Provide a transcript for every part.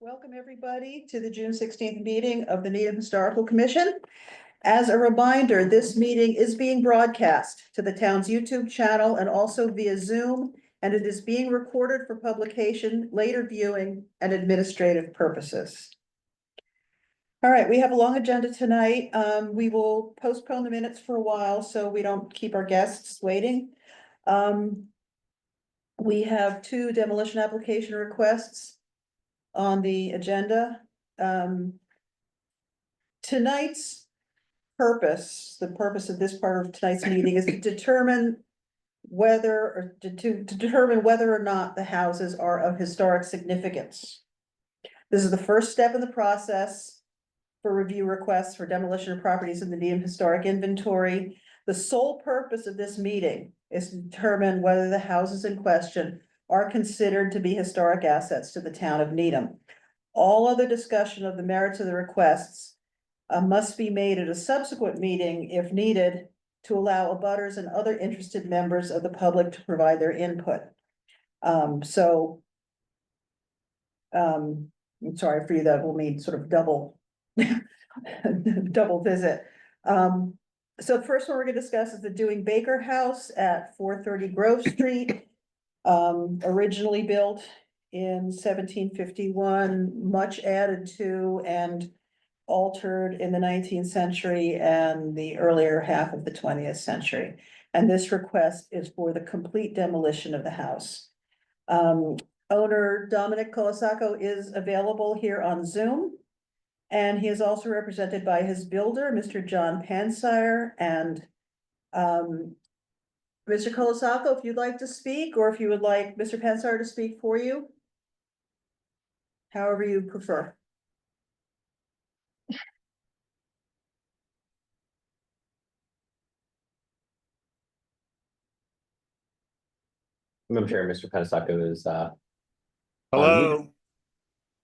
Welcome, everybody, to the June 16th meeting of the Needham Historical Commission. As a reminder, this meeting is being broadcast to the town's YouTube channel and also via Zoom, and it is being recorded for publication, later viewing, and administrative purposes. All right, we have a long agenda tonight. We will postpone the minutes for a while so we don't keep our guests waiting. We have two demolition application requests on the agenda. Tonight's purpose, the purpose of this part of tonight's meeting is to determine whether or not the houses are of historic significance. This is the first step in the process for review requests for demolition of properties in the Needham Historic Inventory. The sole purpose of this meeting is to determine whether the houses in question are considered to be historic assets to the town of Needham. All other discussion of the merits of the requests must be made at a subsequent meeting if needed to allow abutters and other interested members of the public to provide their input. I'm sorry for you, that will mean sort of double visit. So the first one we're going to discuss is the Dewing Baker House at 430 Grove Street. Originally built in 1751, much added to and altered in the 19th century and the earlier half of the 20th century. And this request is for the complete demolition of the house. Owner Dominic Colasaco is available here on Zoom. And he is also represented by his builder, Mr. John Pansire, and Mr. Colasaco, if you'd like to speak, or if you would like Mr. Pansire to speak for you. However you prefer. I'm sure Mr. Penisaco is hello.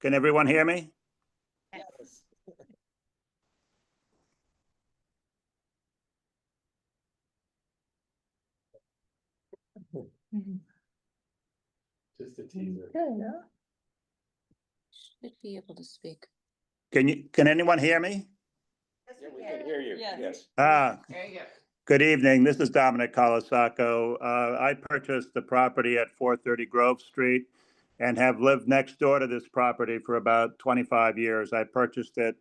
Can everyone hear me? Yes. Just a teaser. Yeah. Should be able to speak. Can anyone hear me? Yeah, we can hear you. Yes. Good evening. This is Dominic Colasaco. I purchased the property at 430 Grove Street and have lived next door to this property for about 25 years. I purchased it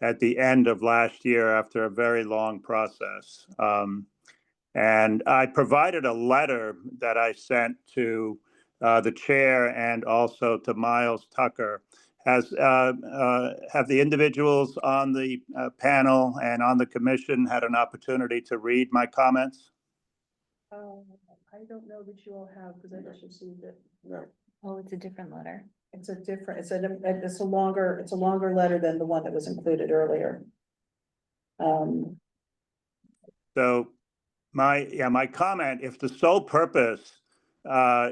at the end of last year after a very long process. And I provided a letter that I sent to the chair and also to Miles Tucker. Have the individuals on the panel and on the commission had an opportunity to read my comments? I don't know that you all have, because I just received it. No. Oh, it's a different letter. It's a longer letter than the one that was included earlier. So my comment, if the sole purpose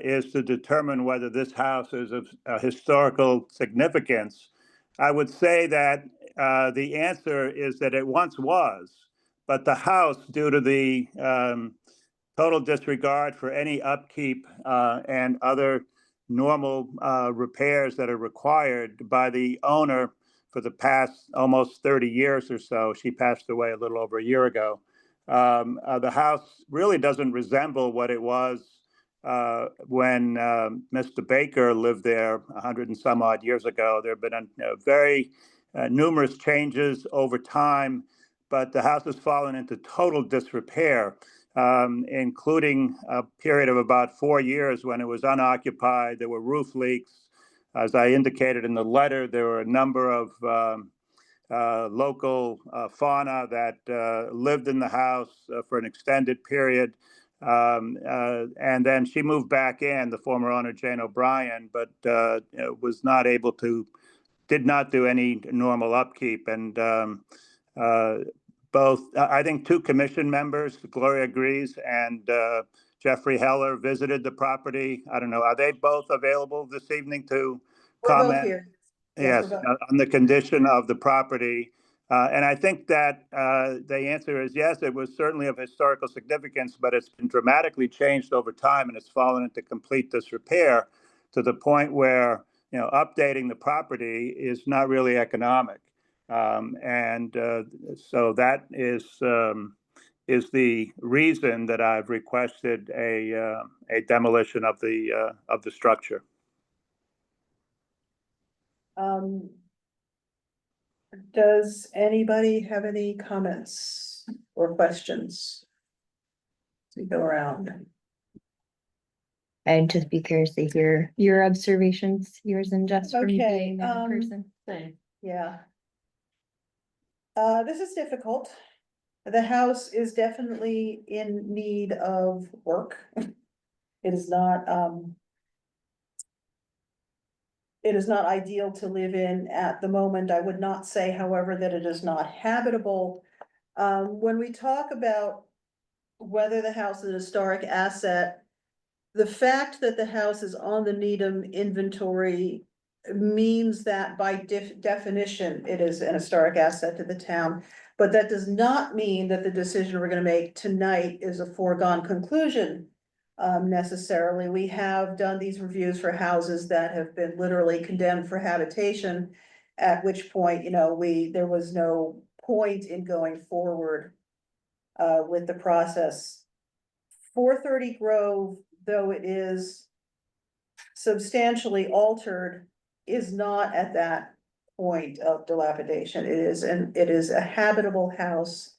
is to determine whether this house is of historical significance, I would say that the answer is that it once was, but the house, due to the total disregard for any upkeep and other normal repairs that are required by the owner for the past almost 30 years or so, she passed away a little over a year ago. The house really doesn't resemble what it was when Mr. Baker lived there 100 and some odd years ago. There have been very numerous changes over time, but the house has fallen into total disrepair, including a period of about 4 years when it was unoccupied. There were roof leaks. As I indicated in the letter, there were a number of local fauna that lived in the house for an extended period. And then she moved back in, the former owner, Jane O'Brien, but was not able to, did not do any normal upkeep. And both, I think 2 commission members, Gloria Grease and Jeffrey Heller, visited the property. I don't know, are they both available this evening to comment? We're both here. Yes, on the condition of the property. And I think that the answer is yes, it was certainly of historical significance, but it's been dramatically changed over time and it's fallen into complete disrepair to the point where updating the property is not really economic. So that is the reason that I've requested a demolition of the structure. Does anybody have any comments or questions? As we go around. I'd just be curious to hear your observations, yours and Jeff's from Okay, being there in person. Yeah. This is difficult. The house is definitely in need of work. It is not, it is not ideal to live in at the moment. I would not say, however, that it is not habitable. When we talk about whether the house is a historic asset, the fact that the house is on the Needham inventory means that by definition, it is an historic asset to the town. But that does not mean that the decision we're gonna make tonight is a foregone conclusion. Necessarily, we have done these reviews for houses that have been literally condemned for habitation. At which point, there was no point in going forward with the process. 430 Grove, though it is substantially altered, is not at that point of dilapidation. It is a habitable house.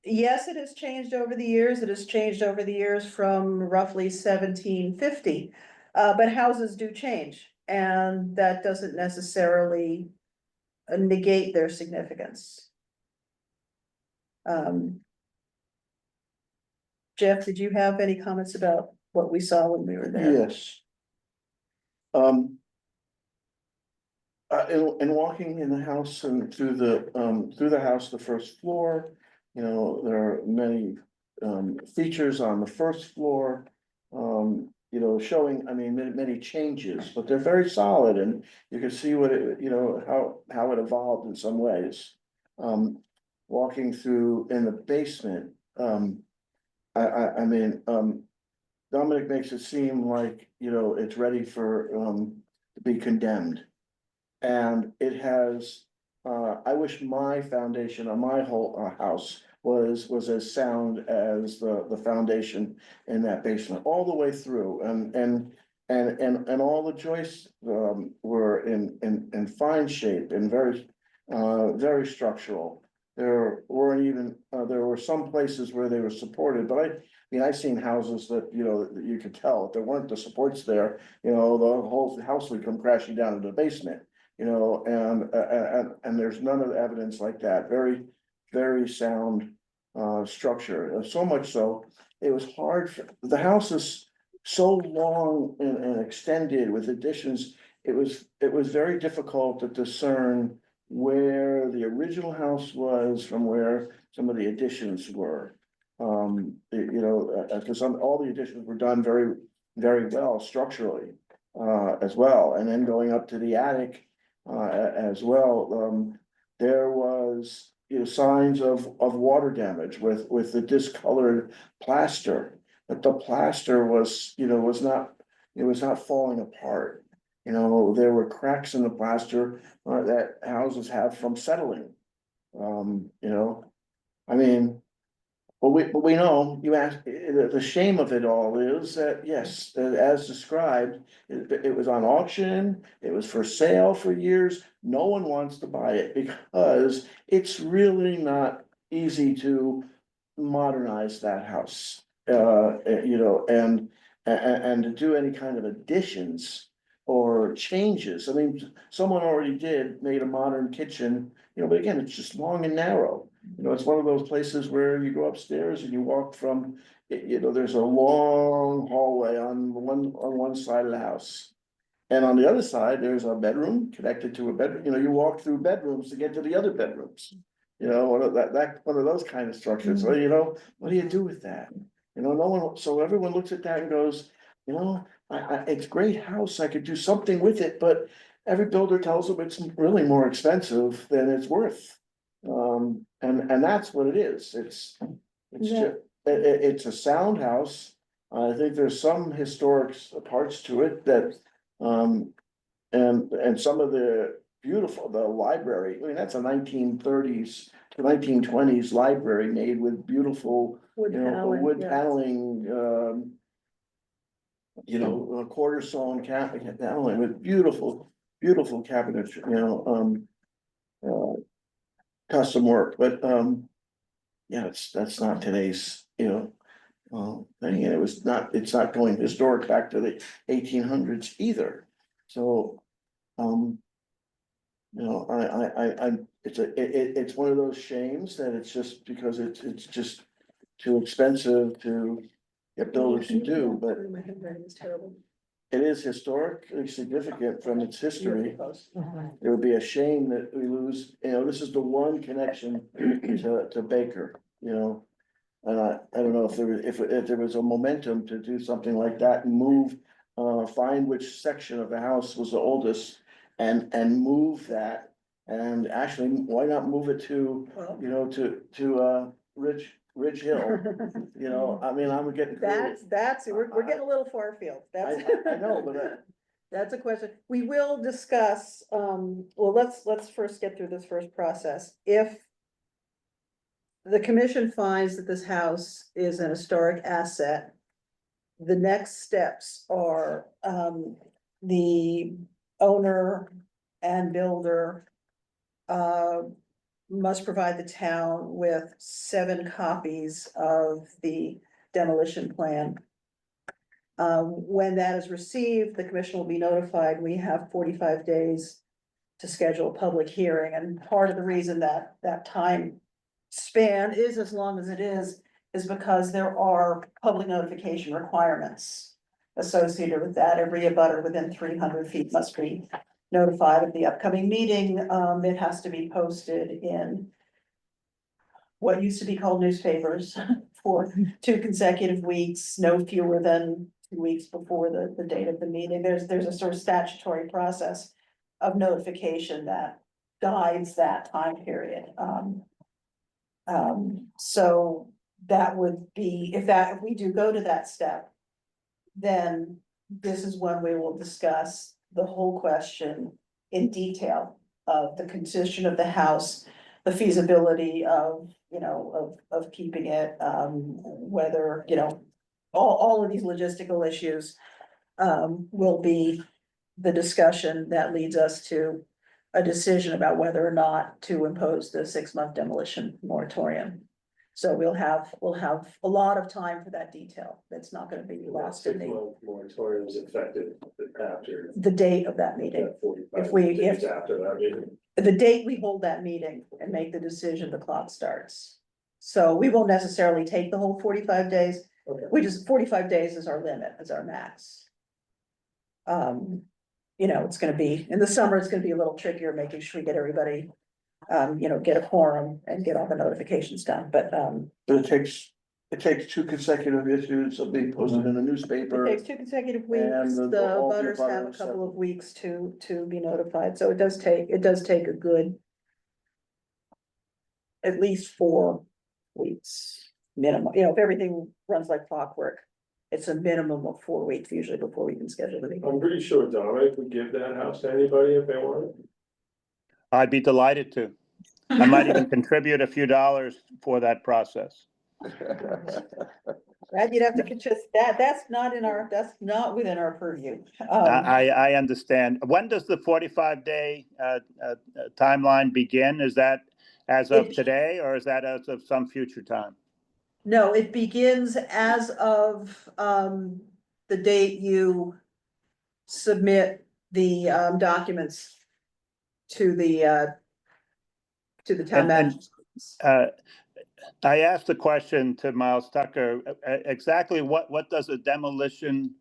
Yes, it has changed over the years. It has changed over the years from roughly 1750. But houses do change, and that doesn't necessarily negate their significance. Jeff, did you have any comments about what we saw when we were there? Yes. In walking in the house and through the house, the first floor, there are many features on the first floor. Showing, many changes, but they're very solid, and you can see what it, how it evolved in some ways. Walking through in the basement, Dominic makes it seem like, it's ready for, to be condemned. And it has, I wish my foundation on my whole house was as sound as the foundation in that basement, all the way through, and all the joists, were in fine shape and very structural. There weren't even, there were some places where they were supported, but I've seen houses that, that you could tell if there weren't the supports there, the whole house would come crashing down into the basement, and there's none of the evidence like that. Very, very sound, structure. So much so, it was hard for, the house is so long and extended with additions. It was very difficult to discern where the original house was from where some of the additions were. Because all the additions were done very, very well structurally, as well. And then going up to the attic, as well, there was, signs of water damage with the discolored plaster. But the plaster was, was not falling apart. There were cracks in the plaster that houses have from settling. But we know, you ask, the shame of it all is that, yes, as described, it was on auction, it was for sale for years. No one wants to buy it because it's really not easy to modernize that house. And to do any kind of additions or changes. Someone already made a modern kitchen, but again, it's just long and narrow. It's one of those places where you go upstairs and you walk from, there's a long hallway on one side of the house. And on the other side, there's a bedroom connected to a bedroom, you walk through bedrooms to get to the other bedrooms. One of those kind of structures. So, what do you do with that? No one, so everyone looks at that and goes, it's a great house, I could do something with it, but every builder tells them it's really more expensive than it's worth. And that's what it is. It's a sound house. I think there's some historic parts to it that And some of the beautiful, the library, I mean, that's a 1930s to 1920s library made with beautiful, Wood you know, paneling, wood yeah. paneling, a quarter sawn paneling with beautiful, beautiful cabinets, custom work, but, yeah, that's not today's, thing, and it's not going historic back to the 1800s either, so, it's one of those shames that it's just because it's just too expensive to get builders to do, but My handwriting is terrible. it is historically significant from its history. It would be a shame that we lose, this is the one connection to Baker, And I don't know if there was a momentum to do something like that and move, find which section of the house was the oldest. And move that, and actually, why not move it to, Well, to Ridge Hill, I mean, I'm getting creative. we're getting a little far afield, that's. I know, but, That's a question. We will discuss, well, let's first get through this first process. If the commission finds that this house is an historic asset, the next steps are, the owner and builder must provide the town with 7 copies of the demolition plan. When that is received, the commission will be notified. We have 45 days to schedule a public hearing, and part of the reason that that time span is as long as it is because there are public notification requirements associated with that. Every abutter within 300 feet must be notified of the upcoming meeting. It has to be posted in what used to be called newspapers for 2 consecutive weeks, no fewer than 2 weeks before the date of the meeting. There's a sort of statutory process of notification that guides that time period. So that would be, if we do go to that step, then this is when we will discuss the whole question in detail of the condition of the house, the feasibility of, of keeping it, whether, all of these logistical issues will be the discussion that leads us to a decision about whether or not to impose the 6-month demolition moratorium. So we'll have a lot of time for that detail. That's not gonna be lost in the, 6-month moratorium is effective after. the date of that meeting. that 45 If we- days if- After that meeting. The date we hold that meeting and make the decision, the clock starts. So we won't necessarily take the whole 45 days. Okay. 45 days is our limit, is our max. It's gonna be, in the summer, it's gonna be a little trickier, making sure we get everybody, get a quorum and get all the notifications done, but, but it takes 2 consecutive issues of being posted in the it newspaper. takes 2 consecutive And weeks. all The the butters have a butters couple have- of weeks to be notified, so it does take a good at least 4 weeks minimum, if everything runs like clockwork. It's a minimum of 4 weeks usually before we can schedule the meeting. I'm pretty sure Dominic would give that house to anybody if they wanted. I'd be delighted to. I might even contribute a few dollars for that process. That you'd have to just, that's not within our purview. I understand. When does the 45-day timeline begin? Is that as of It- today, or is that as of some future time? No, it begins as of, the date you submit the, documents to the town And- manager. I asked the question to Miles Tucker, exactly what does a demolition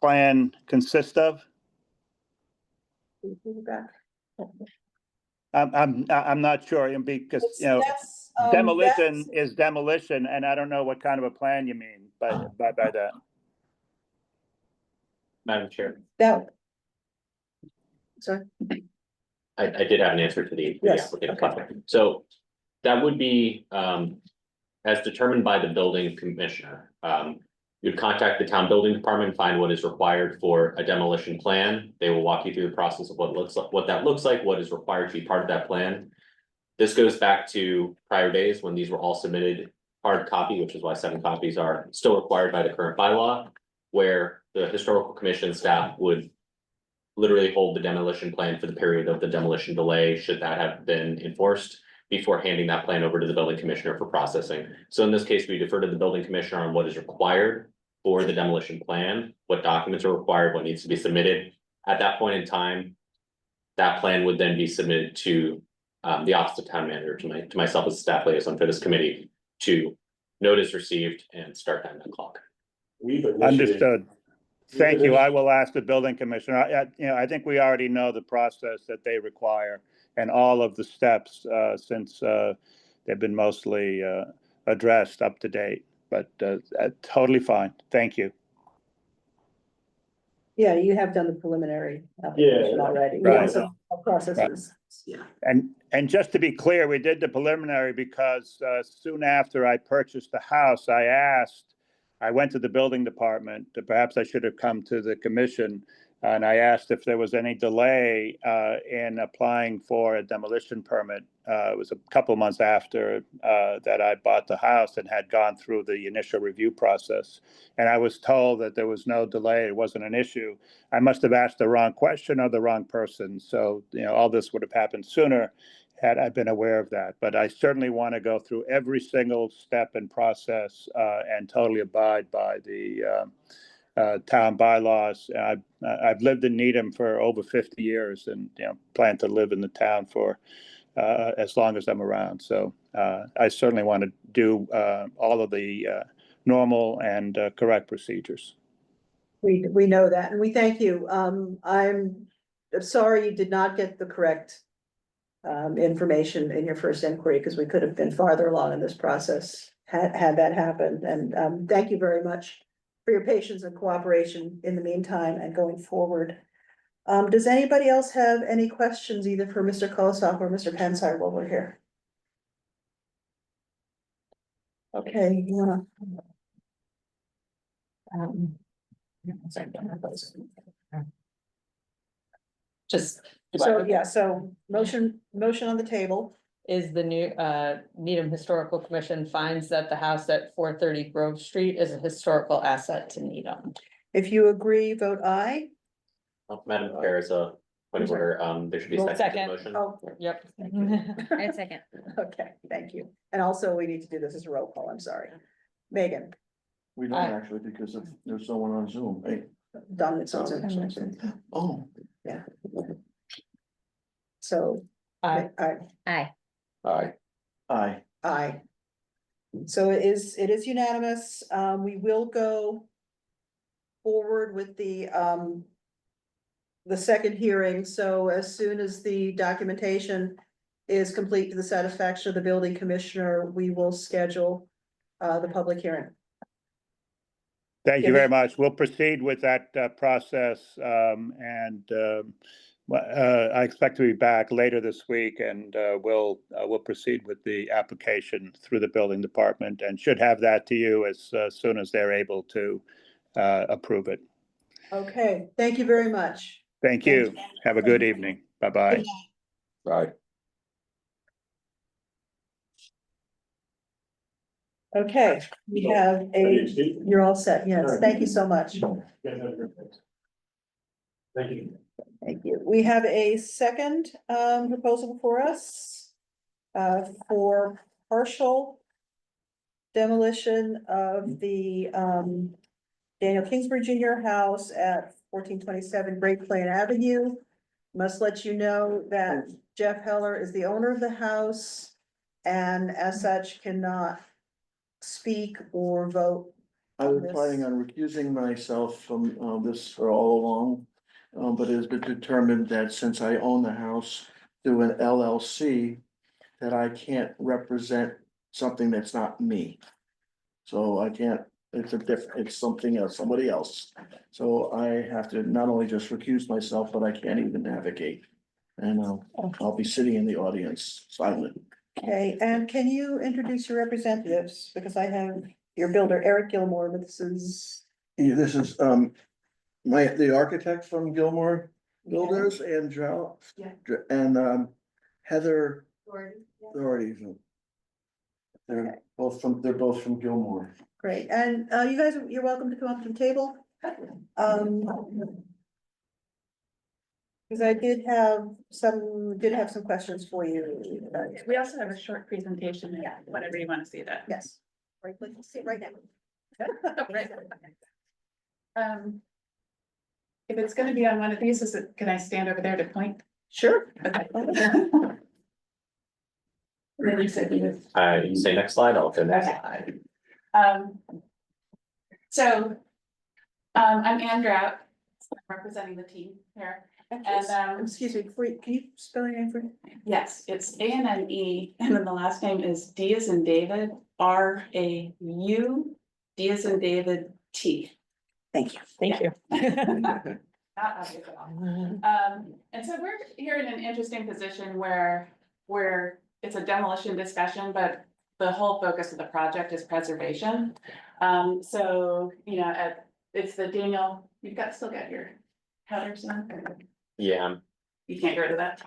plan consist of? I'm not sure, because, demolition is demolition, and I don't know what kind of a plan you mean by that. Madam Chair, That. Sorry, I did have an answer to the Yes, applicant okay. question. So that would be, as determined by the building commissioner, You'd contact the town building department, find what is required for a demolition plan. They will walk you through the process of what that looks like, what is required to be part of that plan. This goes back to prior days when these were all submitted hard copy, which is why 7 copies are still required by the current bylaw, where the historical commission staff would literally hold the demolition plan for the period of the demolition delay, should that have been enforced, before handing that plan over to the building commissioner for processing. So in this case, we defer to the building commissioner on what is required for the demolition plan, what documents are required, what needs to be submitted. At that point in time, that plan would then be submitted to the office of town manager, to myself as staff liaison for this committee, to notice received and start time the clock. We've initiated. Understood. Thank you. I will ask the building commissioner. I think we already know the process that they require and all of the steps, since they've been mostly addressed up to date, but totally fine. Thank you. Yeah, you have done the preliminary application Yeah. already. We Right. also have processes, yeah. And just to be clear, we did the preliminary because soon after I purchased the house, I went to the building department, perhaps I should have come to the commission, and I asked if there was any delay in applying for a demolition permit. It was a couple months after that I bought the house and had gone through the initial review process. And I was told that there was no delay, it wasn't an issue. I must have asked the wrong question or the wrong person. So, all this would have happened sooner had I been aware of that. But I certainly want to go through every single step and process and totally abide by the town bylaws. I've lived in Needham for over 50 years and, plan to live in the town for as long as I'm around. So I certainly want to do all of the normal and correct procedures. We know that, and we thank you. I'm sorry you did not get the correct information in your first inquiry, because we could have been farther along in this process had that happened. And thank you very much for your patience and cooperation in the meantime and going forward. Does anybody else have any questions either for Mr. Kolosov or Mr. Pensar while we're here? Okay, yeah. Just. So, yeah, so motion on the table. Is the new Needham Historical Commission finds that the house at 430 Grove Street is a historical asset to Needham. If you agree, vote aye. Madam Chair, as a point of order, there should be a second to the Second. motion. Oh, Yep. And second. okay, thank you. And also, we need to do this as a roll call, I'm sorry. Megan, We don't Aye. actually, because there's someone on Zoom, hey, Dominic's on Zoom. oh, So, Aye. Aye. Aye. aye, aye. So it is unanimous. We will go forward with the second hearing. So as soon as the documentation is complete to the satisfaction of the building commissioner, we will schedule the public hearing. Thank you very much. We'll proceed with that process, I expect to be back later this week, and we'll proceed with the application through the building department and should have that to you as soon as they're able to approve it. Okay, thank you very much. Thank you. Have a good evening. Bye-bye. Bye. Okay, we have you're all set. Yes, thank you so much. Thank you. Thank you. We have a second proposal for us for partial demolition of the Daniel Kingsbury Jr. house at 1427 Great Plain Avenue. Must let you know that Jeff Heller is the owner of the house and as such cannot speak or vote. I was planning on recusing myself from this for all along. But it has been determined that since I own the house through an LLC, that I can't represent something that's not me. So I can't, it's something else, somebody else. So I have to not only just recuse myself, but I can't even navigate. And I'll be sitting in the audience silent. Okay, and can you introduce your representatives? Because I have your builder Eric Gilmore, but this is. Yeah, this is, the architect from Gilmore Builders and Yeah. and Heather Doherty. They're both from Gilmore. Great, and you guys, you're welcome to come up to the table. Because I did have some questions for you. We also have a short presentation, yeah, whenever you want to see that. Yes. Right, let's see right now. Right. If it's gonna be on one of these, can I stand over there to point? Sure. Okay. Then you said you would. You say next slide, I'll go next Okay. slide. So, I'm Ann Drought, representing the team here, and, Excuse me, can you spell your name for me? yes, it's ANNE, and then the last name is D as in David, RAU, D as in David, T. Thank you. Thank you. Not obvious at all. And so we're here in an interesting position where it's a demolition discussion, but the whole focus of the project is preservation. So, it's the Daniel, still got your headers on? Yeah, You can't get rid of that?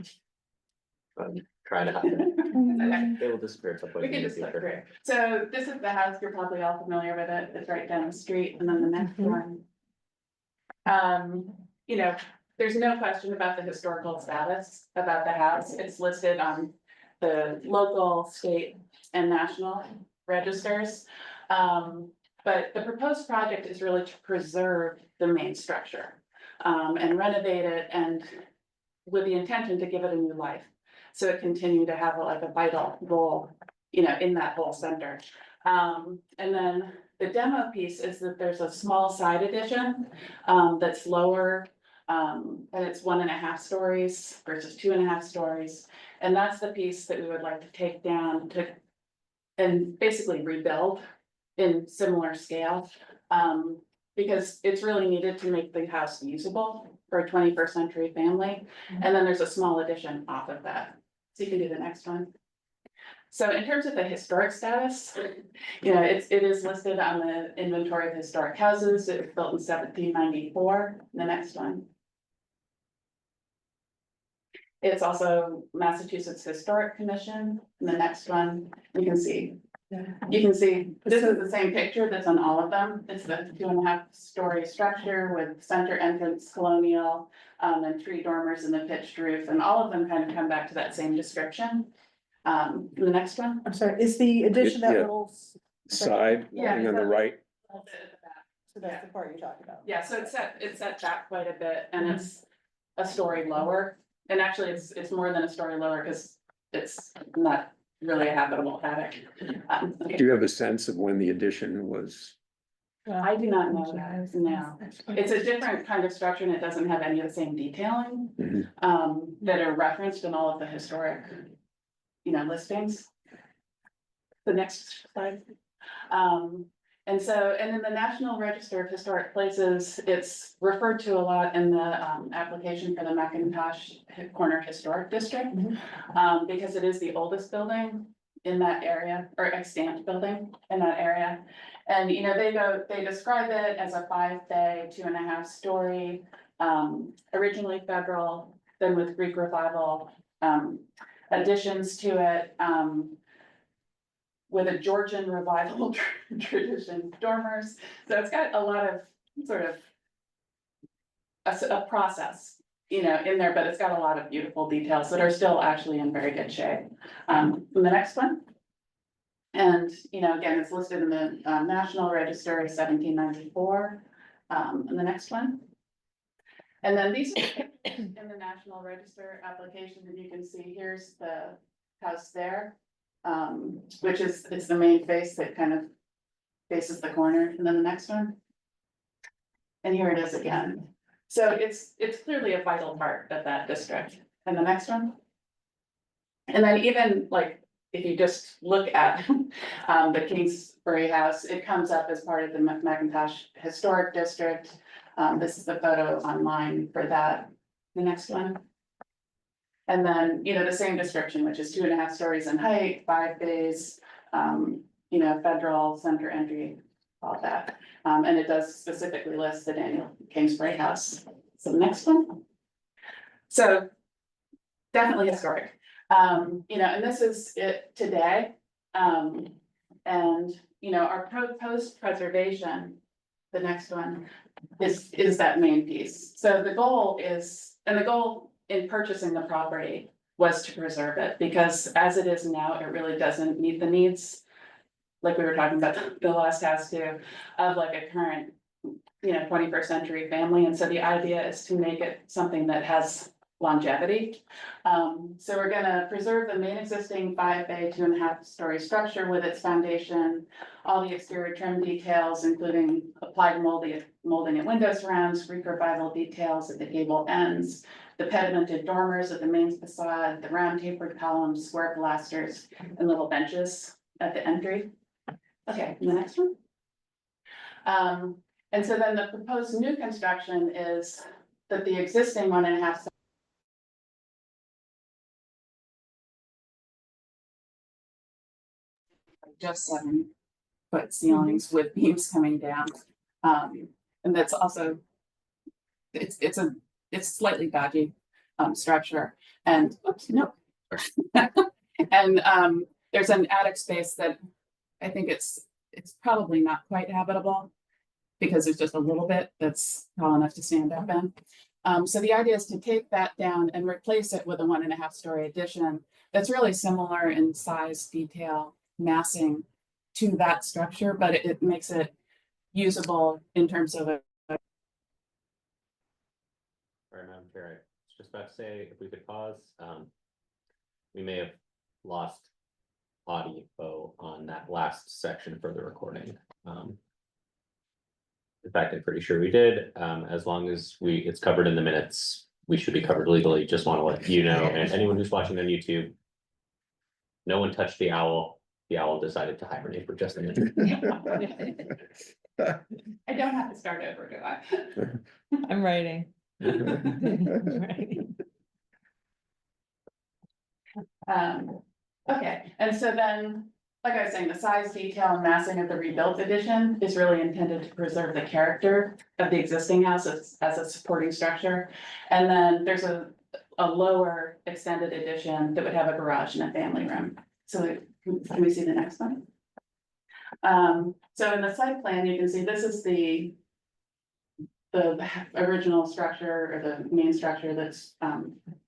I'm trying to, Okay. they will disappear at some point We in can the just look future. through it. So this is the house, you're probably all familiar with it, it's right down the street, and then the next one. There's no question about the historical status about the house, it's listed on the local, state, and national registers. But the proposed project is really to preserve the main structure, and renovate it, and with the intention to give it a new life. So it continue to have like a vital role, in that whole center. And then the demo piece is that there's a small side addition, that's lower, and it's 1.5 stories versus 2.5 stories. And that's the piece that we would like to take down and basically rebuild in similar scale. Because it's really needed to make the house usable for a 21st century family. And then there's a small addition off of that. So you can do the next one. So in terms of the historic status, it is listed on the inventory of historic houses. It was built in 1794. The next one. It's also Massachusetts Historic Commission. And the next one, you can see, this is the same picture that's on all of them. It's the 2.5 story structure with center entrance colonial, and 3 dormers and the pitched roof, and all of them kind of come back to that same description. The next one. I'm sorry, is the addition that Yeah. little, Side, Yeah, and on the right, A little bit at the back. so that's the part you're talking about? Yeah, so it's set back quite a bit, and it's a story lower, and actually it's more than a story lower, because it's not really a habitable attic. do you have a sense of when the addition was? I do not know that, no. It's a different kind of structure, and it doesn't have any of the same detailing, Mhm. that are referenced in all of the historic, listings. The next slide. And in the National Register of Historic Places, it's referred to a lot in the application for the McIntosh Corner Historic District. Because it is the oldest building in that area, or extant building in that area. And, they describe it as a 5-bay, 2.5 story, originally federal, then with Greek revival, additions to it, with a Georgian revival tradition dormers. So it's got a lot of sort of a process, in there, but it's got a lot of beautiful details that are still actually in very good shape. The next one. And, again, it's listed in the National Register of 1794. And the next one. And then these are in the National Register application, and you can see here's the house there. Which is, it's the main face that kind of faces the corner, and then the next one. And here it is again. So it's clearly a vital part of that district. And the next one. And then even if you just look at the Kingsbury House, it comes up as part of the McIntosh Historic District. This is the photo online for that. The next one. And then, the same description, which is 2.5 stories in height, 5 bays, federal center entry, all that. And it does specifically list the Daniel Kingsbury House. So the next one. So definitely historic. And this is it today. And, our proposed preservation, the next one, is that main piece. So the goal in purchasing the property was to preserve it, because as it is now, it really doesn't meet the needs. Like we were talking about the last house too, of like a current, 21st century family. And so the idea is to make it something that has longevity. So we're gonna preserve the main existing 5 bay, 2.5 story structure with its foundation, all the exterior trim details, including applied molding at window surrounds, Greek revival details at the gable ends, the pedimented dormers at the main facade, the round tapered columns, square pilasters, and little benches at the entry. Okay, and the next one. And so then the proposed new construction is that the existing 1.5 just 7-foot ceilings with beams coming down. And that's also, it's slightly dodgy, structure, and, oops, no. And, there's an attic space that I think it's probably not quite habitable, because there's just a little bit that's tall enough to stand up in. So the idea is to take that down and replace it with a 1.5 story addition that's really similar in size, detail, massing to that structure, but it makes it usable in terms of Sorry, Madam Chair, I was just about to say, if we could pause, we may have lost audio on that last section for the recording. In fact, I'm pretty sure we did, as long as it's covered in the minutes, we should be covered legally. Just want to let you know, and anyone who's watching on YouTube, no one touched the owl. The owl decided to hibernate for just a minute. I don't have to start over, do I? I'm writing. Okay, and so then, like I was saying, the size, detail, and massing of the rebuilt addition is really intended to preserve the character of the existing house as a supporting structure. And then there's a lower extended addition that would have a garage and a family room. So can we see the next one? So in the site plan, you can see this is the original structure, or the main structure that's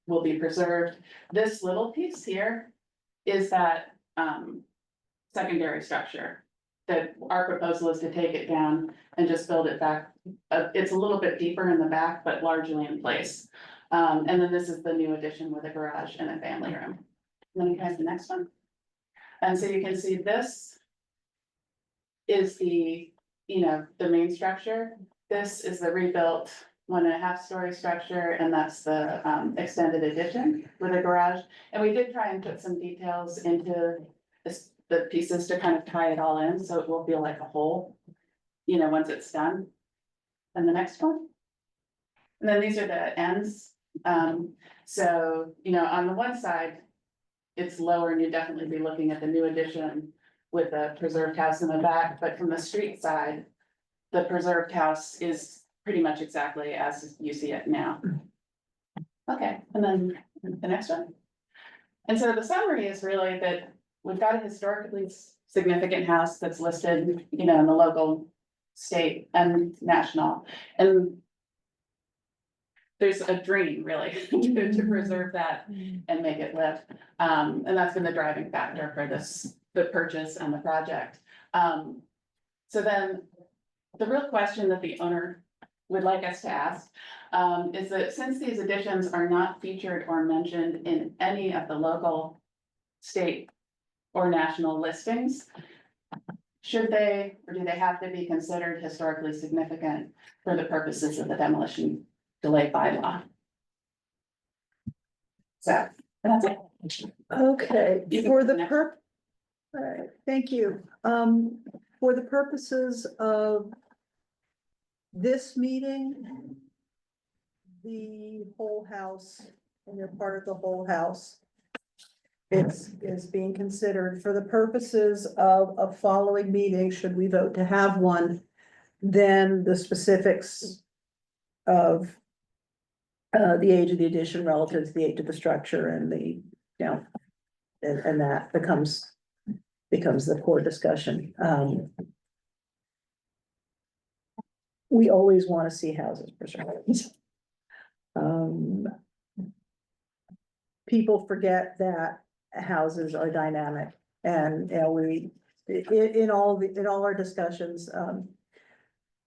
will be preserved. This little piece here is that secondary structure that our proposal is to take it down and just build it back. It's a little bit deeper in the back, but largely in place. And then this is the new addition with a garage and a family room. And then you have the next one. And so you can see this is the main structure. This is the rebuilt 1.5 story structure, and that's the extended addition with a garage. And we did try and put some details into the pieces to kind of tie it all in, so it will feel like a whole, once it's done. And the next one. And then these are the ends. So, on the one side, it's lower, and you'd definitely be looking at the new addition with the preserved house in the back, but from the street side, the preserved house is pretty much exactly as you see it now. Okay, and then the next one. And so the summary is really that we've got a historically significant house that's listed, in the local, state, and national. And there's a dream really to preserve that and make it live. And that's been the driving factor for the purchase and the project. So then the real question that the owner would like us to ask is that since these additions are not featured or mentioned in any of the local, state, or national listings, should they, or do they have to be considered historically significant for the purposes of the demolition delay bylaw? So that's it. Okay, You can for put the the next all right, thank you. For the purposes of this meeting, the whole house, and they're part of the whole house, is being considered for the purposes of a following meeting, should we vote to have one, then the specifics of the age of the addition relative to the age of the structure and the, you know, and that becomes the core discussion. We always want to see houses preserved. People forget that houses are dynamic and, you know, in all our discussions,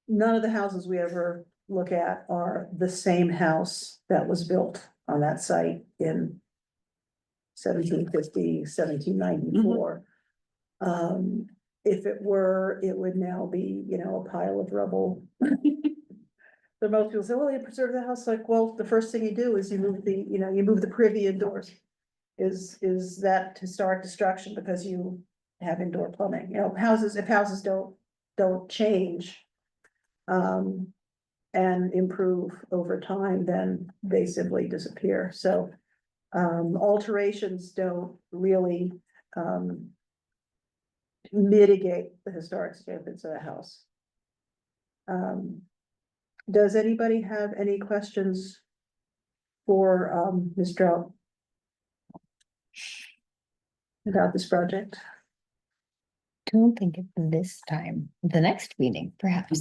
none of the houses we ever look at are the same house that was built on that site in 1750, 1794. If it were, it would now be, you know, a pile of rubble. But most people say, well, you preserve the house, like, well, the first thing you do is you move the privy indoors. Is that historic destruction because you have indoor plumbing, you know, if houses don't change. And improve over time, then they simply disappear, so. Alterations don't really, mitigate the historic significance of the house. Does anybody have any questions for, Ms. Strout? About this project? Don't think it's this time, the next meeting, perhaps.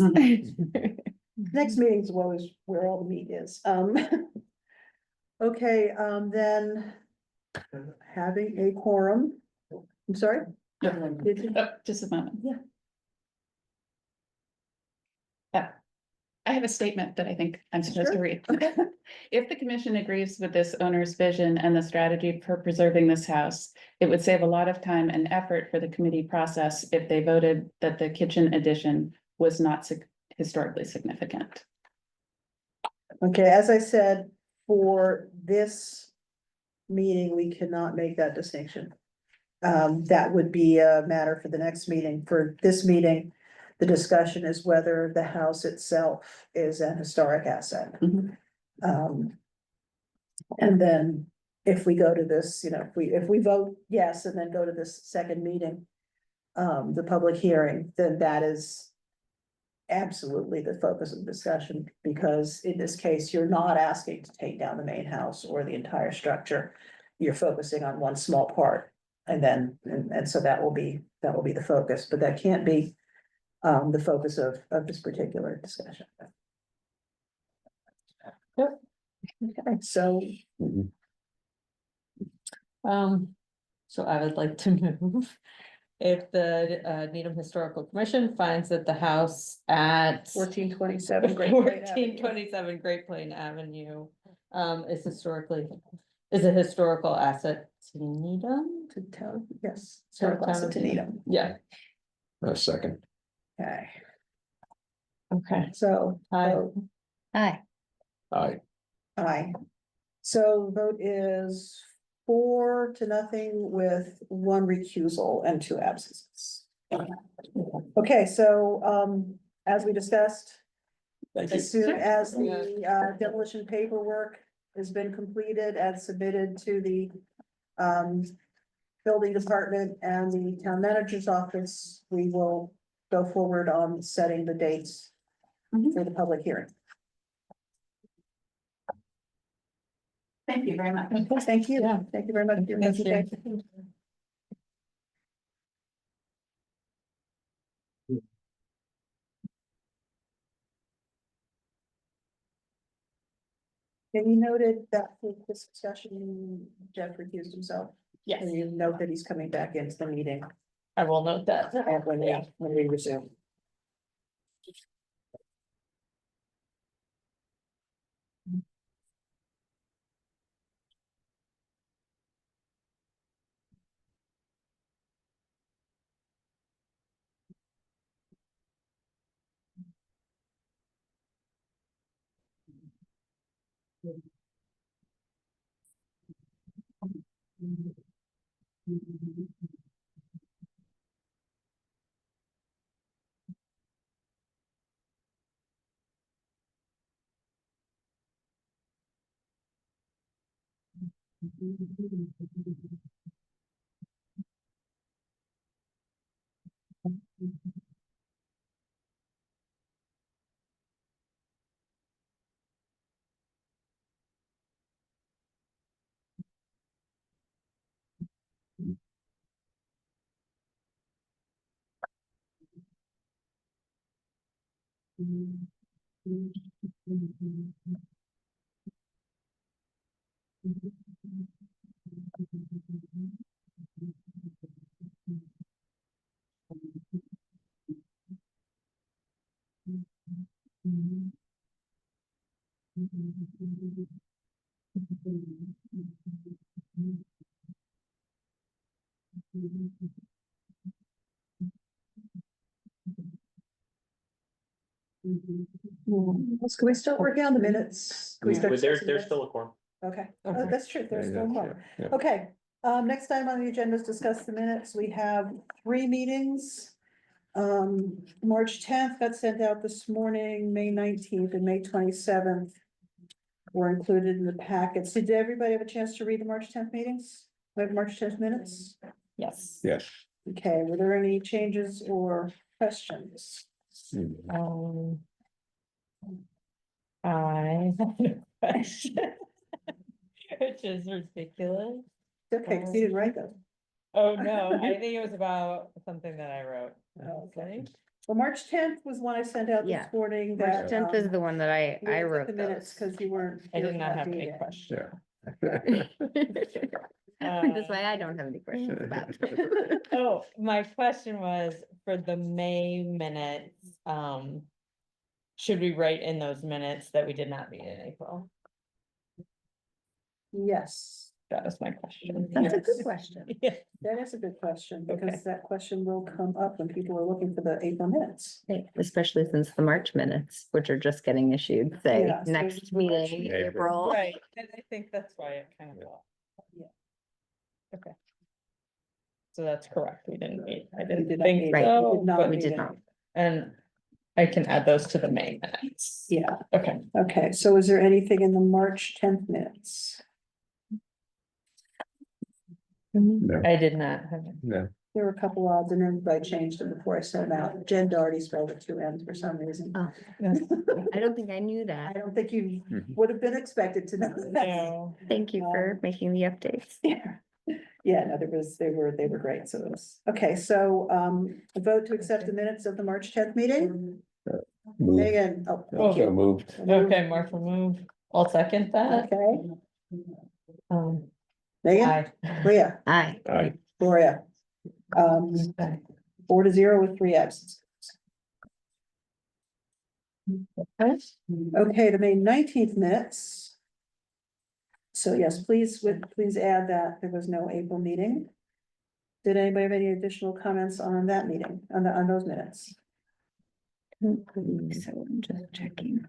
Next meeting is always where all the meat is, okay, then. Having a quorum, I'm sorry? Did you- Just a moment. Yeah. I have a statement that I think I'm supposed to Sure. read. If the commission agrees with this owner's vision and the strategy for preserving this house, it would save a lot of time and effort for the committee process if they voted that the kitchen addition was not historically significant. Okay, as I said, for this meeting, we cannot make that distinction. That would be a matter for the next meeting. For this meeting, the discussion is whether the house itself is an historic asset. Mhm. And then if we go to this, you know, if we vote yes, and then go to this second meeting, the public hearing, then that is absolutely the focus of the discussion, because in this case, you're not asking to take down the main house or the entire structure. You're focusing on one small part, and then, and so that will be the focus, but that can't be the focus of this particular discussion. Yep. Okay, so So I would like to move. If the Needham Historical Commission finds that the house at 1427 Great Plain Avenue. 1427 Great Plain Avenue is a historical asset to Needham? To tell, yes. To the Historical town asset of to Needham. Yeah, A second. Okay, okay. so. Aye. vote Hi, Aye. Aye. So vote is 4-0 with 1 recusal and 2 absences. Okay, so, as we discussed, Thank you. as soon as the demolition paperwork has been completed and submitted to the, building department and the town manager's office, we will go forward on setting the dates for the public hearing. Thank you very much. Okay, thank you. Yeah. Thank you very much for your Thank you. presentation. And you noted that for this discussion, Jeff recused himself. Yes, And you note that he's coming back into the meeting I will note that. and when we resume. Can we start working on the minutes? Can we start But there's discussing minutes? still a quorum. Okay, Okay. that's true, there's still more. Yeah. Okay, next item on the agenda is discuss the minutes. We have 3 meetings. March 10th got sent out this morning, May 19th and May 27th were included in the packets. Did everybody have a chance to read the March 10th meetings? We have March 10th minutes? Yes. Yes. Okay, were there any changes or questions? Um. I have a question. Which is ridiculous. Okay, because you didn't write them. Oh, no, I think it was about something that I wrote. Okay. Well, March 10th was one I sent out Yeah. this morning March that. 10th is the one that I we looked at wrote the minutes those. because you weren't. I here did for not that have any meeting. question. That's why I don't have any questions about. Oh, my question was for the May minutes, should we write in those minutes that we did not meet in April? Yes, That was my question. That's a good Yes. question. Yeah. that is a good question Okay. because that question will come up when people are looking for the April minutes. Especially since the March minutes, which are just getting issued, say, Yeah, so next March, meeting, April. Right, and I think that's why it kind of. Yeah. Okay. So that's correct, we didn't meet, I did didn't not think meet. Right, so, we did not but- We meet. did not. And I can add those to the May minutes. Yeah, Okay, okay, so is there anything in the March 10th minutes? No, I did not have. no. There were a couple odds and everybody changed them before I sent them out. Jen Doherty spelled it 2 M's for some reason. Oh, I don't think I knew I that. don't think you Mhm. would have been expected to know that. No, Thank you for making the updates. Yeah, yeah, no, they were great, so it was, okay, so, a vote to accept the minutes of the March 10th meeting. Moved. Megan, oh, thank Also you. moved. okay, Martha move, I'll second that. Okay, Megan, Aye. Leah, Aye. Aye. Gloria. 4-0 with 3 absences. Okay, the May 19th minutes. So yes, please add that there was no April meeting. Did anybody have any additional comments on that meeting, on those minutes? So I'm just checking.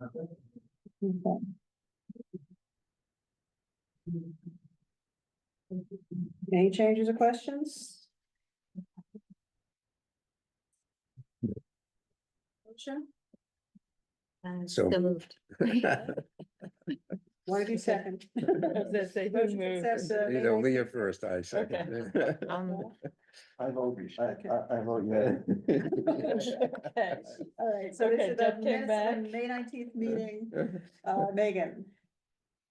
Okay. Any changes or questions? Motion? So- Moved. One of you second. I was gonna say, who Motion to moved? accept the May You know, 19th. Leah first, I second. I vote, I vote yeah. Okay. All right, so this Okay, is the Deb came minutes back. of the May 19th meeting. Megan,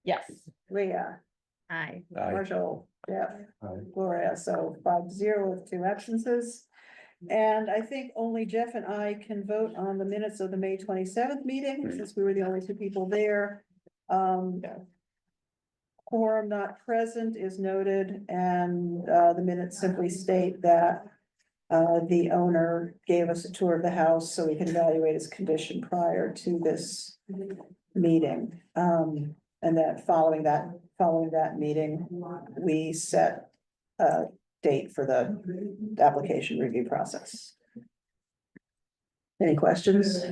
Yes, Leah, Aye. Aye. Marshall, Jeff, Aye. Gloria, so 5-0 with 2 absences. And I think only Jeff and I can vote on the minutes of the May 27th meeting, since we were the only 2 people there. Quorum not present is noted, and the minutes simply state that the owner gave us a tour of the house so we can evaluate his condition prior to this meeting. And that following that meeting, we set a date for the application review process. Any questions?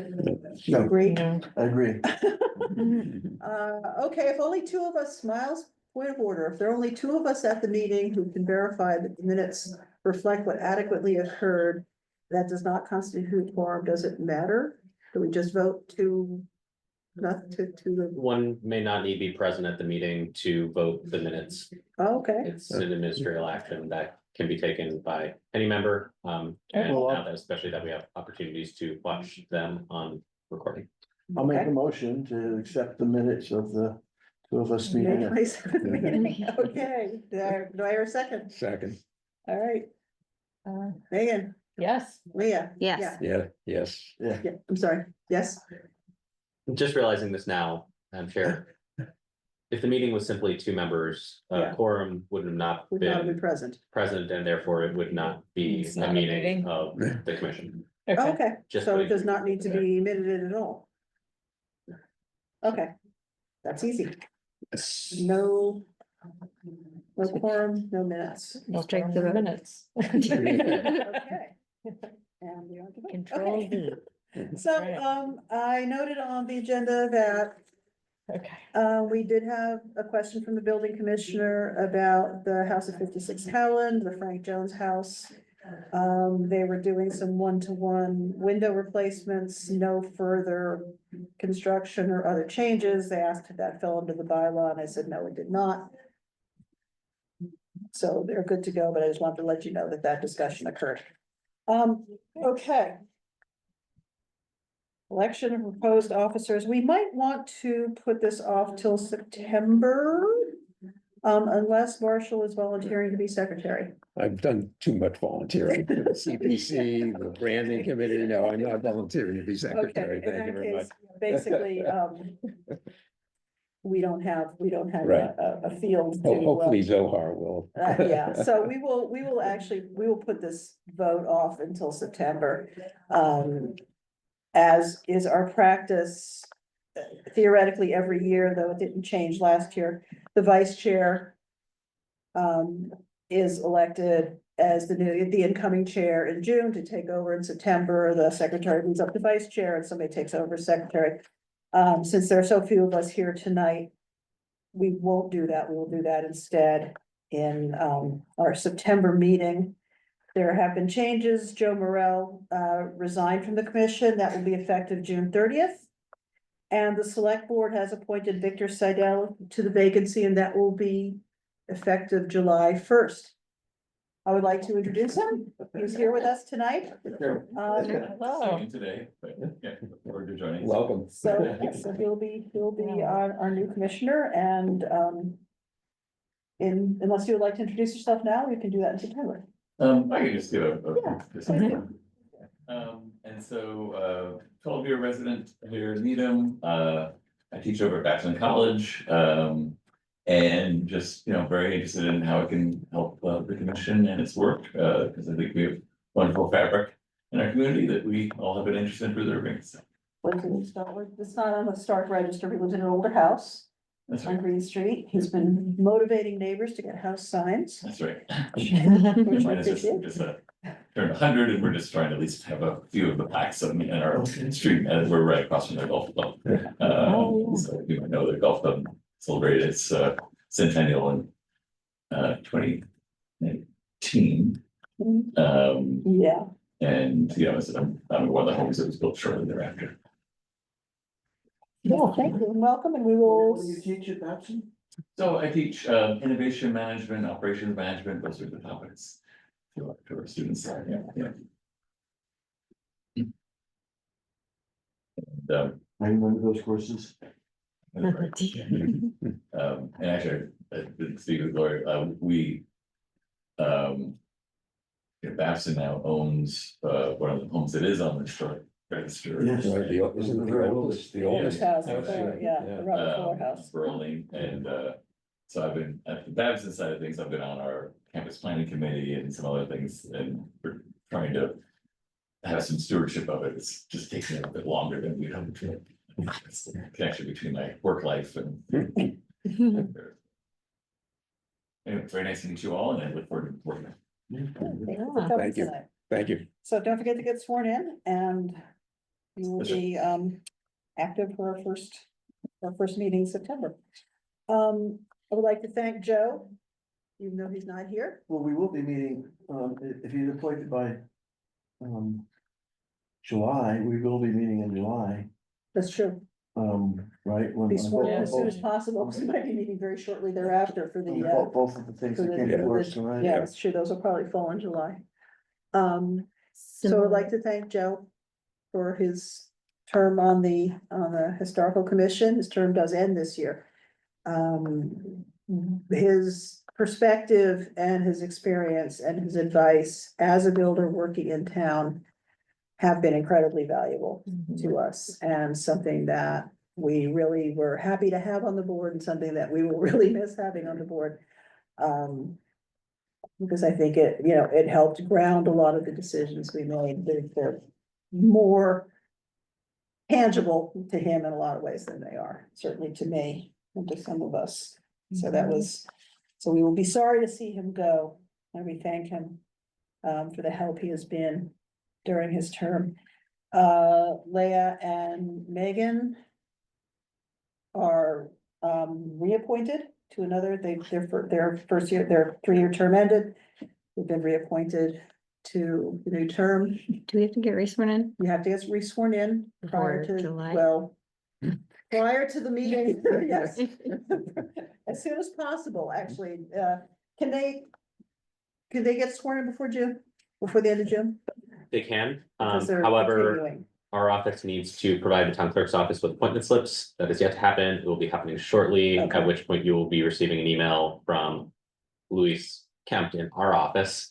No, Agree? No. I agree. Okay, if only two of us, Miles, point of order, if there are only two of us at the meeting who can verify that the minutes reflect what adequately occurred, that does not constitute quorum, does it matter? Do we just vote to, not to the, One may not need to be present at the meeting to vote the minutes. oh, okay, It's an administerial action that can be taken by any member. And Well, now that especially that we have opportunities to watch them on recording. I'll make Okay. a motion to accept the minutes of the two of us May meeting. 27th meeting, okay, do I hear a second? Second, All right, Uh, Megan, Yes, Leah. Yes. Yeah, yeah, yes. Yeah, yeah, I'm sorry, yes, Just realizing this now, Madam Chair. If the meeting was simply two members, Yeah. quorum would have not would not be been present, present, and therefore it would not be It's a not a meeting meeting. of the commission. okay, okay, Just so it putting- does not need to be minuted at all. Okay, that's easy, no. No quorum, no minutes. no Strike quorum the vote. minutes. Okay. And we are to vote. Control Okay. V. So, Right. I noted on the agenda that, Okay, we did have a question from the building commissioner about the house at 56 Howland, the Frank Jones house. They were doing some one-to-one window replacements, no further construction or other changes. They asked if that fell under the bylaw, and I said, no, it did not. So they're good to go, but I just wanted to let you know that that discussion occurred. Okay. Election of proposed officers, we might want to put this off till September. Unless Marshall is volunteering to be secretary. I've done too much volunteering for the CPC, the branding committee. No, I'm not volunteering to be secretary. Okay, in Thank you that very much. case, basically, we don't have Right. a field to. Hopefully Zohar will. Yeah, so we will put this vote off until September. As is our practice theoretically every year, though it didn't change last year, the vice chair is elected as the incoming chair in June to take over in September. The secretary moves up to vice chair and somebody takes over as secretary. Since there are so few of us here tonight, we won't do that. We will do that instead in our September meeting. There have been changes. Joe Morel resigned from the commission. That will be effective June 30th. And the select board has appointed Victor Seidel to the vacancy, and that will be effective July 1st. I would like to introduce him. He's here with us tonight. hello. Today, but yeah, look forward to joining. Welcome. So he'll be our new commissioner, and unless you would like to introduce yourself now, we can do that in September. I can just give Yeah. just and so, 12-year resident here in Needham, I teach over at Babson College, and just, very interested in how it can help the commission and its work, because I think we have wonderful fabric in our community that we all have an interest in preserving, so It's not on the Stark Register. He lives in an older house that's on right, Green Street. He's been motivating neighbors to get house signs. that's right. Which I Mine is appreciate. just turned 100, and we're just trying to at least have a few of the plaques in our street, and we're right across from the golf club. So you might know the golf club celebrated its centennial in 2019. Yeah, And I'm one of the homes that was built shortly thereafter. well, thank you and welcome, and we What do will, you teach at Babson? So I teach innovation management, operations management, those are the topics to our students. Yeah. And, I remember those courses. and actually, I didn't speak with Gloria, we. Babson now owns one of the homes that is on the historic register. Yes. Right, isn't it the oldest, the oldest? house, Yeah. the Robert Fuller House. Burley, and so I've been, at the Babson side of things, I've been on our campus planning committee and some other things, and we're trying to. Have some stewardship of it, it's just taking a bit longer than we'd hoped to. It's the connection between my work life and. Anyway, very nice to meet you all, and I look forward to working. Thank you for coming Thank you. tonight. Thank you. So don't forget to get sworn in, and You will Yes, sir. be, active for our first meeting in September. I would like to thank Joe, even though he's not here. Well, we will be meeting, if he's appointed by, July, we will be meeting in July, That's true. right? When- Be sworn in as soon as both- possible, because we might be meeting very shortly thereafter for the, Both of the things for that the, came for before us the- tonight. yeah, that's true. Those will probably fall in July. So I'd like to thank Joe for his term on the Historical Commission. His term does end this year. His perspective and his experience and his advice as a builder working in town have been incredibly valuable to us and something that we really were happy to have on the board and something that we will really miss having on the board. Because I think it, you know, it helped ground a lot of the decisions we made. They're more tangible to him in a lot of ways than they are, certainly to me and to some of us. So that was, so we will be sorry to see him go, and we thank him for the help he has been during his term. Leah and Megan are reappointed to another, their first year, their 3-year term ended. They've been reappointed to the new term. Do we have to get re-sworn in? You have to get re-sworn in prior Before to, July? well, prior to the meeting, yes. As soon as possible, actually. Can they get sworn in before June, before the end of June? They can, Because they're however, continuing. our office needs to provide the town clerk's office with appointment slips. That is yet to happen. It will be happening shortly, Okay. at which point you will be receiving an email from Louise Kemp in our office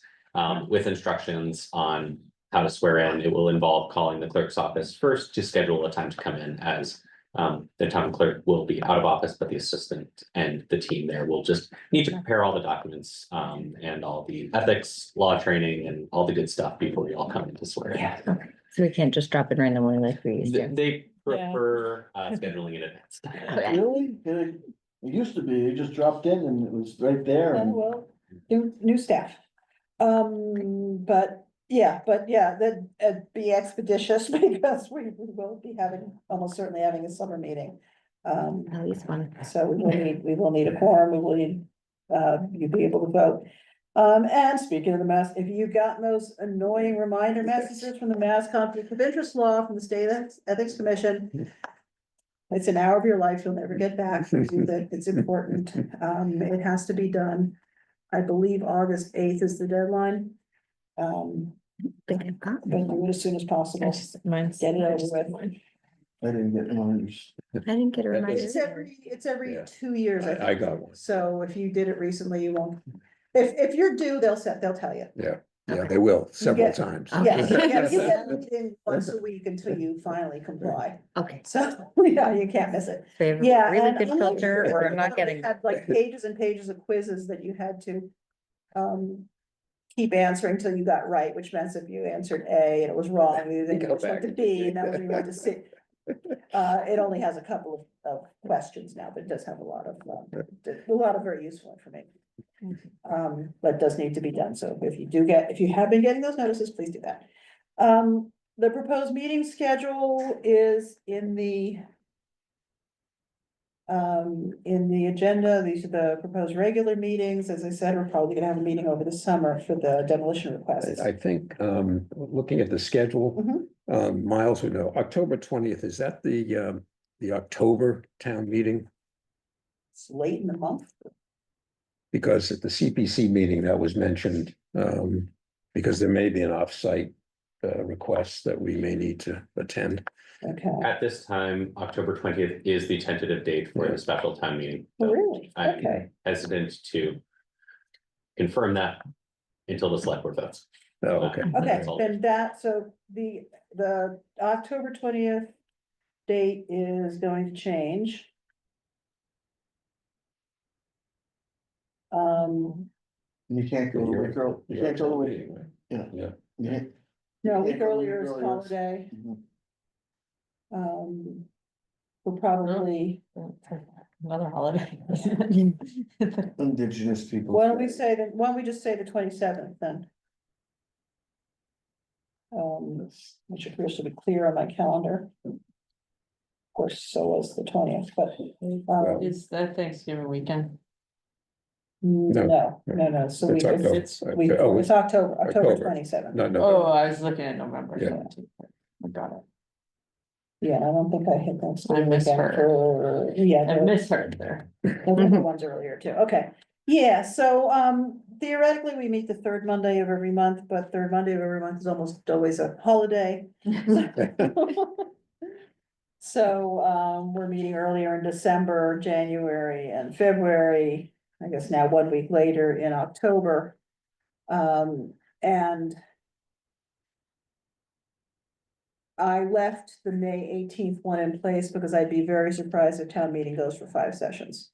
with instructions on how to swear in. It will involve calling the clerk's office first to schedule a time to come in, as the town clerk will be out of office, but the assistant and the team there will just need to prepare all the documents and all the ethics, law training, and all the good stuff before we all come in to swear in. So we can't just drop it randomly like we used to. They prefer scheduling in advance. Okay. Really? It used to be, you just dropped in and it was right there. Oh, and- well, new staff. But yeah, that'd be expeditious because we will be almost certainly having a summer meeting. At least one. So we will need a quorum, we will need, you be able to vote. And speaking of the mass, if you've gotten those annoying reminder messages from the Mass Conflict of Interest Law from the State Ethics Commission. It's an hour of your life you'll never get back. Do that. It's important. It has to be done. I believe August 8th is the deadline. Think I've got But do it as soon as possible. Mine's. Get it over with. I didn't get reminders. I didn't get a reminder. It's every Yeah. 2 years. I think. got one. So if you did it recently, you won't. If you're due, they'll tell you. Yeah, they will several get- times. Yes, you get a meeting once a week until you finally comply. Okay. So, yeah, you can't miss it. So we have Yeah. a really and good I'm not filter sure, or not getting. Had like pages and pages of quizzes that you had to keep answering till you got right, which meant if you answered A and it was wrong, then you Go just went to back. B, and that was when you went to C. It only has a couple of questions now, but it does have a lot of very useful information. But does need to be done, so if you have been getting those notices, please do that. The proposed meeting schedule is in the agenda. These are the proposed regular meetings. As I said, we're probably gonna have a meeting over the summer for the demolition requests. I think, looking at the schedule, Miles would know, October 20th, is that the October town meeting? It's late in the month. Because at the CPC meeting that was mentioned, because there may be an off-site request that we may need to attend. Okay, At this time, October 20th is the tentative date for the special town meeting. oh, really? I'm Okay, hesitant to confirm that until the select board votes. Oh, okay. okay, That's all. then so the October 20th date is going to change. You can't go a week early, you can't go a week, Meeting, right? yeah. Yeah. No, a week Yeah, earlier is earlier is- holiday. Mhm. We'll probably, Another holiday. Indigenous people. why don't we just say the 27th then? which appears to be clear on my calendar. Of course, so was the 20th, but, Is that Thanksgiving weekend? no, so It's October. it's week, Oh, it's October October. 27th. Not Oh, November. I was looking at November Yeah. 17th. I got it. Yeah, I don't think I hit Thanksgiving I misheard. weekend for, yeah. I the- misheard there. November one's earlier too, okay. Yeah, so theoretically, we meet the third Monday of every month, but third Monday of every month is almost always a holiday. So we're meeting earlier in December, January and February, I guess now 1 week later in October. And I left the May 18th one in place because I'd be very surprised if town meeting goes for 5 sessions.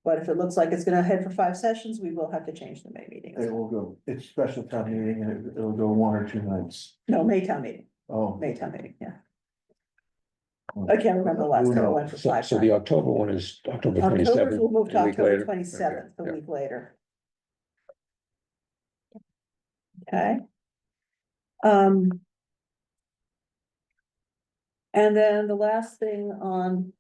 But if it looks like it's gonna head for 5 sessions, we will have to change the May meeting. It will go, it's special town meeting and it'll go 1 or 2 nights. No, May town meeting, Oh. May town meeting, yeah. I can't remember the last time I went for So, 5 so the times. October one is October October, 27th. we'll move to a week October later? 27th, Okay, a yeah. week later. Okay. And then the last thing on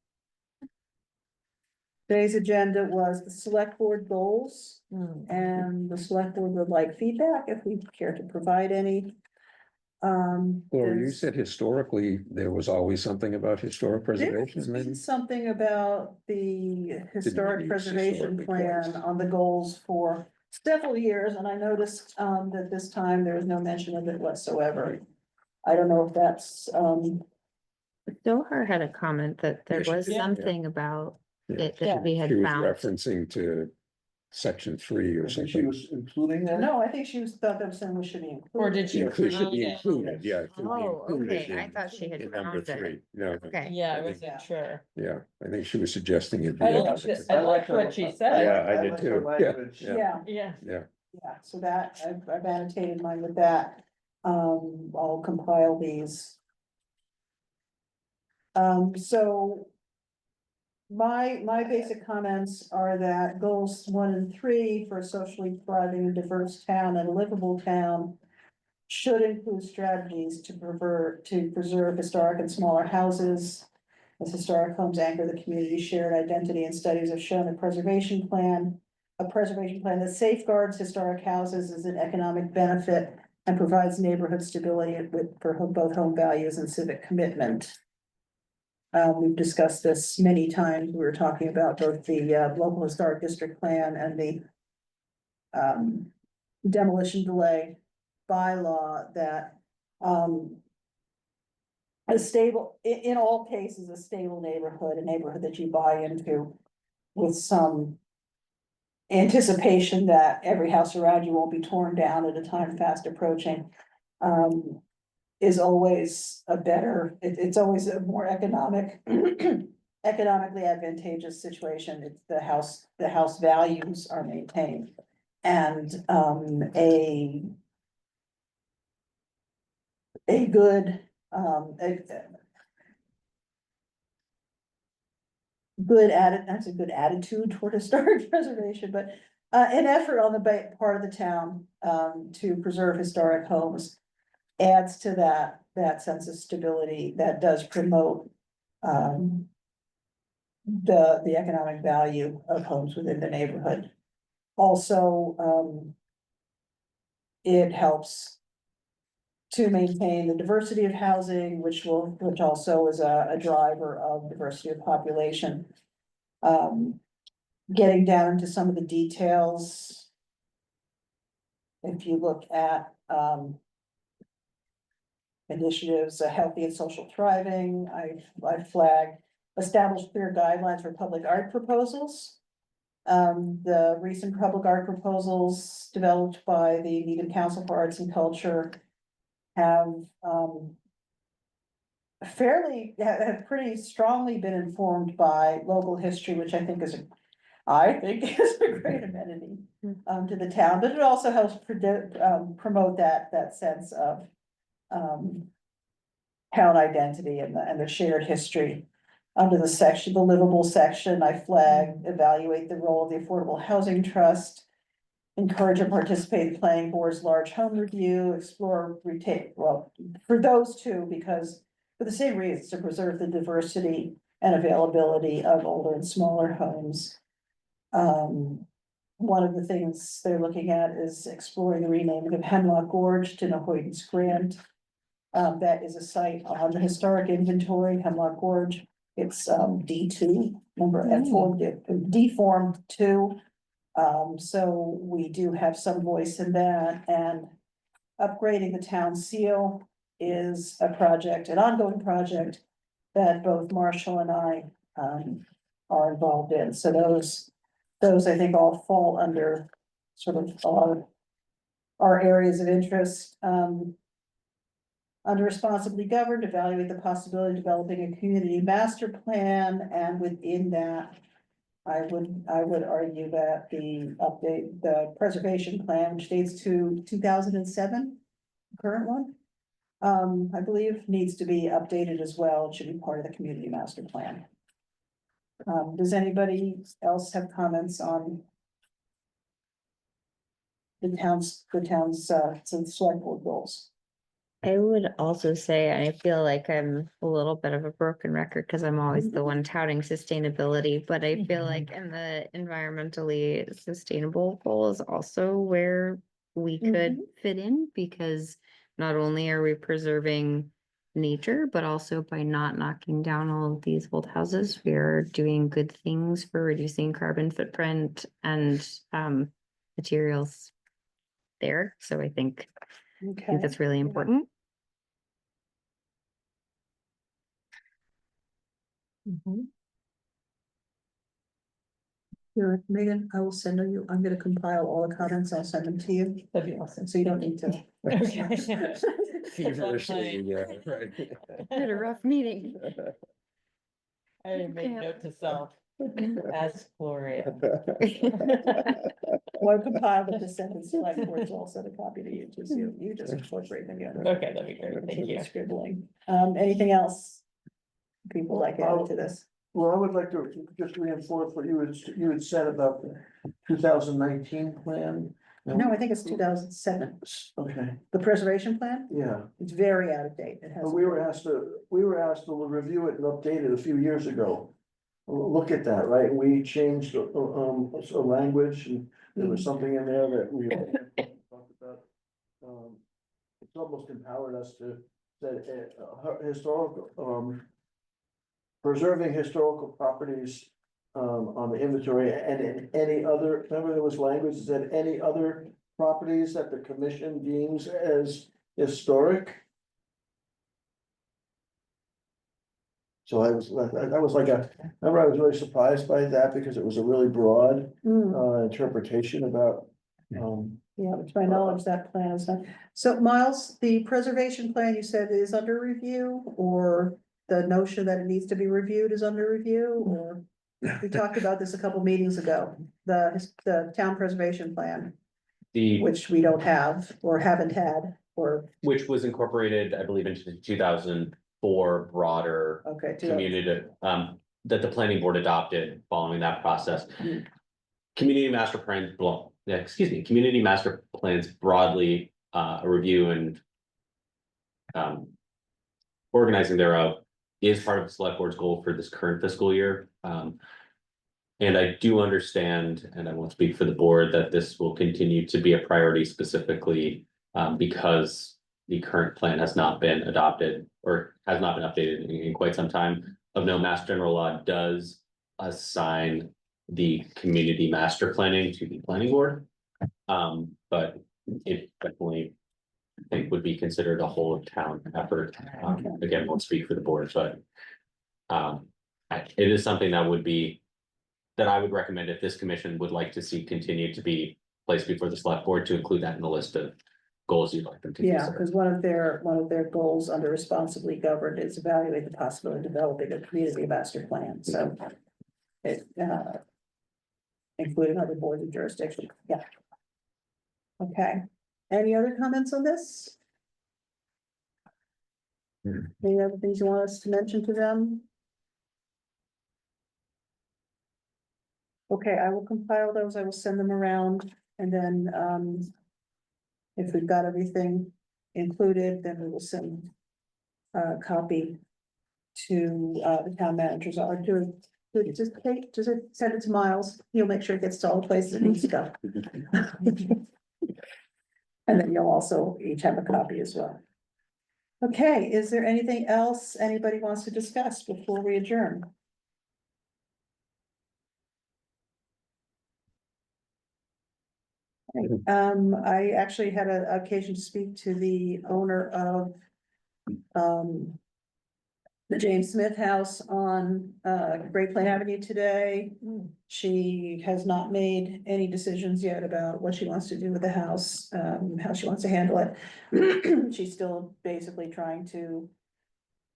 today's agenda was the select board goals, and the select board would like feedback if we care to provide any. Or you there's- said historically, there was always something about historic preservation, There's and been then something about the historic use preservation historically plan twice. on the goals for several years, and I noticed that this time there is no mention of it whatsoever. I don't know if that's Zohar had a comment that there Yeah, she was did, yeah. something about Yeah. it that we had she was found. referencing to section 3 or I think she something. was including that. no, I think she was thought that was saying we should be included. Or did she? It should be Yeah. included, yeah. it should be Oh, included okay, I in- thought she had in number found it. 3. No, Okay. Yeah, I I think- wasn't sure. yeah, I think she was suggesting it. be I in liked number it. three. I liked what she said. Yeah, I did like too. her Yeah, language. yeah. Yeah, Yeah. Yeah, yeah, so that, I've annotated mine with that. I'll compile these. So. My basic comments are that goals 1 and 3 for a socially thriving and diverse town and a livable town. Should include strategies to preserve historic and smaller houses. As historic homes anchor the community's shared identity, and studies have shown a preservation plan that safeguards historic houses is an economic benefit and provides neighborhood stability for both home values and civic commitment. We've discussed this many times. We were talking about both the local historic district plan and the demolition delay bylaw that a stable, in all cases, a stable neighborhood, a neighborhood that you buy into with some anticipation that every house around you won't be torn down at a time fast approaching, is always a better, it's always a more economically advantageous situation. It's the house values are maintained. And, a good, that's a good attitude toward historic preservation, but an effort on the part of the town to preserve historic homes adds to that sense of stability that does promote the economic value of homes within the neighborhood. Also, it helps to maintain the diversity of housing, which also is a driver of diversity of population. Getting down into some of the details. If you look at, initiatives, healthy and social thriving, I flagged, establish clear guidelines for public art proposals. The recent public art proposals developed by the Needham Council for Arts and Culture have have pretty strongly been informed by local history, which I think is a great amenity to the town, but it also helps promote that sense of town identity and the shared history. Under the section, the livable section, I flagged, evaluate the role of the Affordable Housing Trust encourage and participate in planning board's large home review, explore, retain, well, for those two, because for the same reasons, to preserve the diversity and availability of older and smaller homes. One of the things they're looking at is exploring the renaming of Hemlock Gorge to Nahoyden's Grant. That is a site on the historic inventory, Hemlock Gorge. It's D2, number D form 2. So we do have some voice in that, and upgrading the town seal is a project, an ongoing project that both Marshall and I are involved in. So those I think all fall under sort of our areas of interest. Under responsibly governed, evaluate the possibility of developing a community master plan, and within that, I would argue that the preservation plan, which dates to 2007, current one, I believe needs to be updated as well. It should be part of the community master plan. Does anybody else have comments on the town's select board goals? I would also say, I feel like I'm a little bit of a broken record because I'm always the one touting sustainability, but I feel like in the environmentally sustainable goal is also where we could fit in, because not only are we preserving nature, but also by not knocking down all of these old houses, we are doing good things for reducing carbon footprint and materials there. So I think that's really important. Here, Megan, I will send you, I'm gonna compile all the comments, I'll send them to you, That'd be awesome. so you don't need to. Feverishly, yeah, right. Had a rough meeting. I didn't make Yeah. note to self, ask Gloria. Well, compile the descendants select boards, I'll send a copy to you, just you just incorporate them in. Okay, that'd be great, thank you. Scribbling. Anything else? People like added to this? Well, I would like to just reinforce what you had said about the 2019 plan. No, I think it's 2007. Okay, The preservation plan, yeah, it's very out of date. It has. but we were asked to review it and update it a few years ago. Look at that, right? We changed a language, and there was something in there that we talked about. It's almost empowered us to that historical preserving historical properties on the inventory, and in any other, remember there was language that said any other properties that the commission deems as historic. So I was remember I was really surprised by that, because it was a really broad interpretation about. Yeah, to my knowledge, that plan is not. So Miles, the preservation plan you said is under review, or the notion that it needs to be reviewed is under review, or? We talked about this a couple meetings ago, the town preservation plan, which we don't have or haven't had, or, which was incorporated, I believe, into the 2004 broader okay. community, that the planning board adopted following that process. Mm. Community master plans, community master plans broadly, a review and organizing thereof is part of the select board's goal for this current fiscal year. And I do understand, and I won't speak for the board, that this will continue to be a priority, specifically because the current plan has not been adopted or has not been updated in quite some time. Of note, Mass General Law does assign the community master planning to the planning board. But it definitely, I think, would be considered a whole of town effort. Again, won't speak for the board, but it is something that would be, that I would recommend if this commission would like to see continue to be placed before the select board, to include that in the list of goals you'd like them to Yeah, consider. because one of their goals under responsibly governed is evaluate the possibility of developing a community master plan, so. It, including other boards of jurisdiction, yeah. Okay, any other comments on this? Any other things you want us to mention to them? Okay, I will compile those, I will send them around, And then, if we've got everything included, then we will send a copy to, the town managers, or just send it to Miles, he'll make sure it gets to all the places it needs to go. And then you'll also each have a copy as well. Okay, is there anything else anybody wants to discuss before we adjourn? I actually had an occasion to speak to the owner of, the James Smith House on, Great Plain Avenue today. She has not made any decisions yet about what she wants to do with the house, how she wants to handle it. She's still basically trying to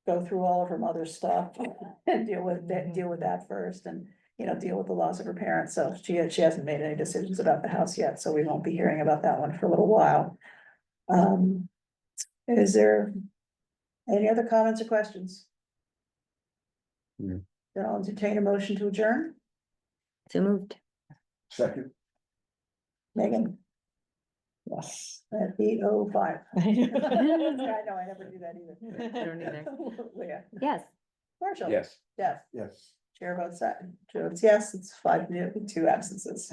go through all of her mother's stuff and deal with that first, and, you know, deal with the loss of her parents. So she hasn't made any decisions about the house yet, so we won't be hearing about that one for a little while. Is there any other comments or questions? Hmm. Then I'll entertain a motion to adjourn. So moved. Second. Megan? Yes, at 8:05. I know, I never do that either. I don't either. Leah? Yes. Marshall? Yes. Jeff? Yes. Chair votes yes, it's 5 with 2 absences.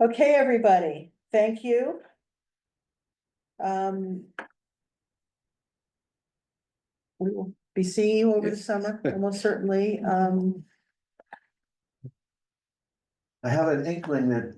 Okay, everybody, thank you. We will be seeing you over the summer, almost certainly. I have an inkling that,